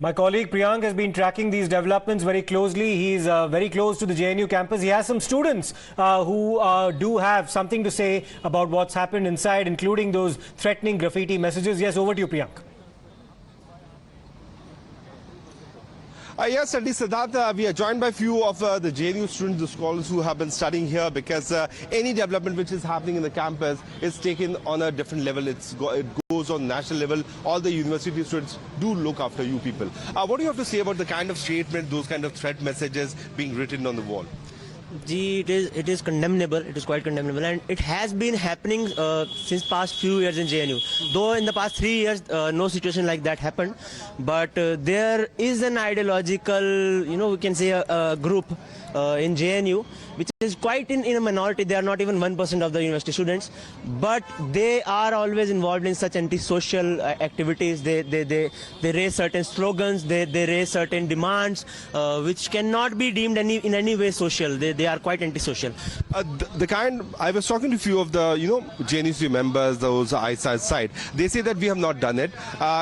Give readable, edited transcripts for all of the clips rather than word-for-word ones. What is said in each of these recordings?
My colleague Priyank has been tracking these developments very closely. He's very close to the JNU campus. He has some students who do have something to say about what's happened inside, including those threatening graffiti messages. Yes, over to you, Priyank. Yes, certainly, Siddharth. We are joined by a few of the JNU students, the scholars who have been studying here, because any development which is happening in the campus is taken on a different level. It goes on national level. All the university students do look after you people. What do you have to say about the kind of statement, those kind of threat messages being written on the wall? It is condemnable. It is quite condemnable, and it has been happening since past few years in JNU. Though in the past 3 years, no situation like that happened, but there is an ideological, we can say a group in JNU, which is quite in a minority. They are not even 1% of the university students, but they are always involved in such anti-social activities. They raise certain slogans, they raise certain demands, which cannot be deemed in any way social. They are quite antisocial. I was talking to a few of the JNU members, those ISA side. They say that we have not done it.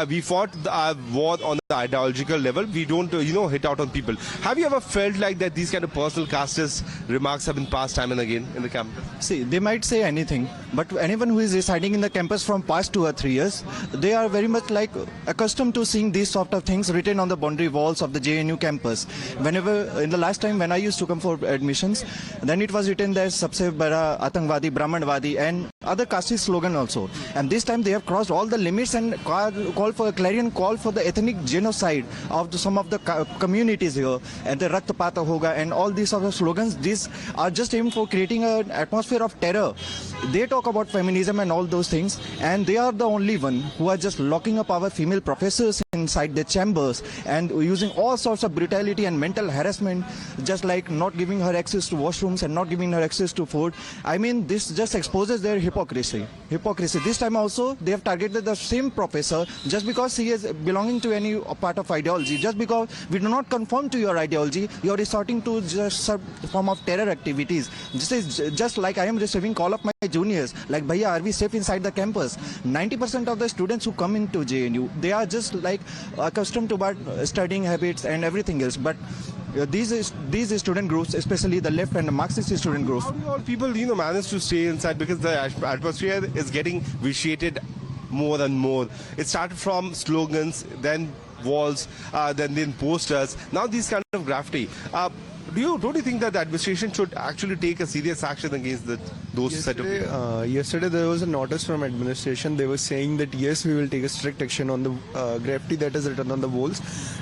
We fought the war on the ideological level. We don't hit out on people. Have you ever felt like that these kind of personal casteist remarks have been passed time and again in the campus? See, they might say anything, but anyone who is residing in the campus from past 2 or 3 years, they are very much like accustomed to seeing these sort of things written on the boundary walls of the JNU campus. Whenever, in the last time when I used to come for admissions, then it was written there Sabse Bada Atangwadi, Brahmanwadi and other casteist slogan also. And this time they have crossed all the limits and call for a clarion call for the ethnic genocide of some of the communities here, and the Raktapata Hoga and all these other slogans. These are just aimed for creating an atmosphere of terror. They talk about feminism and all those things, and they are the only one who are just locking up our female professors inside their chambers and using all sorts of brutality and mental harassment, just like not giving her access to washrooms and not giving her access to food. I mean, this just exposes their hypocrisy. This time also, they have targeted the same professor just because he is belonging to any part of ideology. Just because we do not conform to your ideology, you are resorting to just some form of terror activities. This is just like I am receiving call of my juniors, like, Bhaiya, are we safe inside the campus? 90% of the students who come into JNU, they are just like accustomed to bad studying habits and everything else. But these student groups, especially the left and the Marxist student groups. How do all people manage to stay inside, because the atmosphere is getting vitiated more and more? It started from slogans, then walls, then posters. Now these kind of graffiti. Don't you think that the administration should actually take a serious action against those set of people? Yesterday there was a notice from administration. They were saying that yes, we will take a strict action on the graffiti that is written on the walls.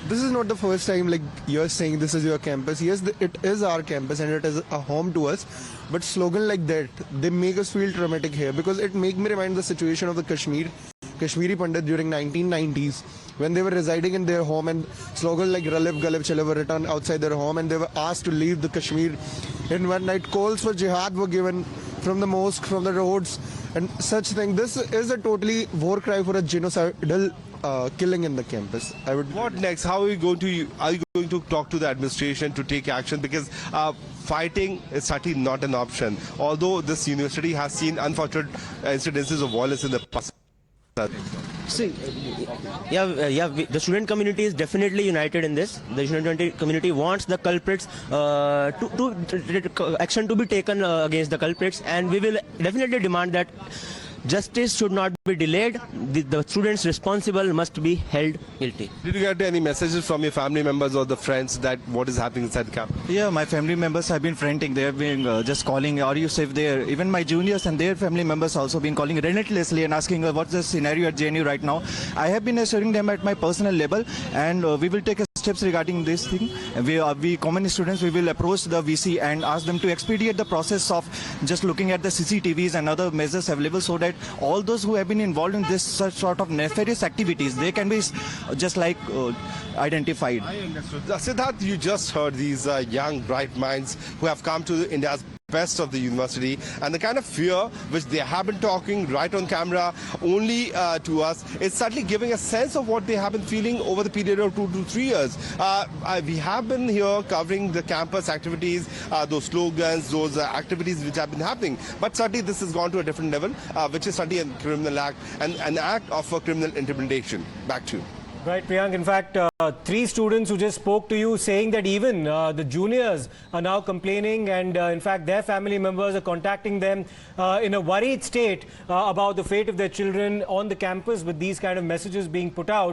This is not the first time like you're saying this is your campus. Yes, it is our campus and it is a home to us. But slogan like that, they make us feel traumatic here, because it make me remind the situation of the Kashmiri Pandit during 1990s, when they were residing in their home and slogans like Ralif Galib Chale were written outside their home, and they were asked to leave the Kashmir. In one night, calls for jihad were given from the mosque, from the roads, and such thing. This is a totally war cry for a genocidal killing in the campus. What next? How are you going to talk to the administration to take action? Because fighting is certainly not an option. Although this university has seen unfortunate incidences of violence in the past. See, the student community is definitely united in this. The student community wants the culprits action to be taken against the culprits, and we will definitely demand that justice should not be delayed. The students responsible must be held guilty. Did you get any messages from your family members or the friends that what is happening inside the camp? Yeah, my family members have been frantic. They have been just calling, are you safe there? Even my juniors and their family members also been calling relentlessly and asking what's the scenario at JNU right now. I have been assuring them at my personal level, and we will take steps regarding this thing. We common students, we will approach the VC and ask them to expedite the process of just looking at the CCTVs and other measures available, so that all those who have been involved in this sort of nefarious activities, they can be just like identified. I understood. Siddharth, you just heard these young bright minds who have come to India's best of the university, and the kind of fear which they have been talking right on camera only to us is certainly giving a sense of what they have been feeling over the period of 2 to 3 years. We have been here covering the campus activities, those slogans, those activities which have been happening, but certainly this has gone to a different level, which is certainly a criminal act and an act of criminal intimidation. Back to you. Right, Priyank. In fact, 3 students who just spoke to you saying that even the juniors are now complaining, and in fact their family members are contacting them in a worried state about the fate of their children on the campus with these kind of messages being put out.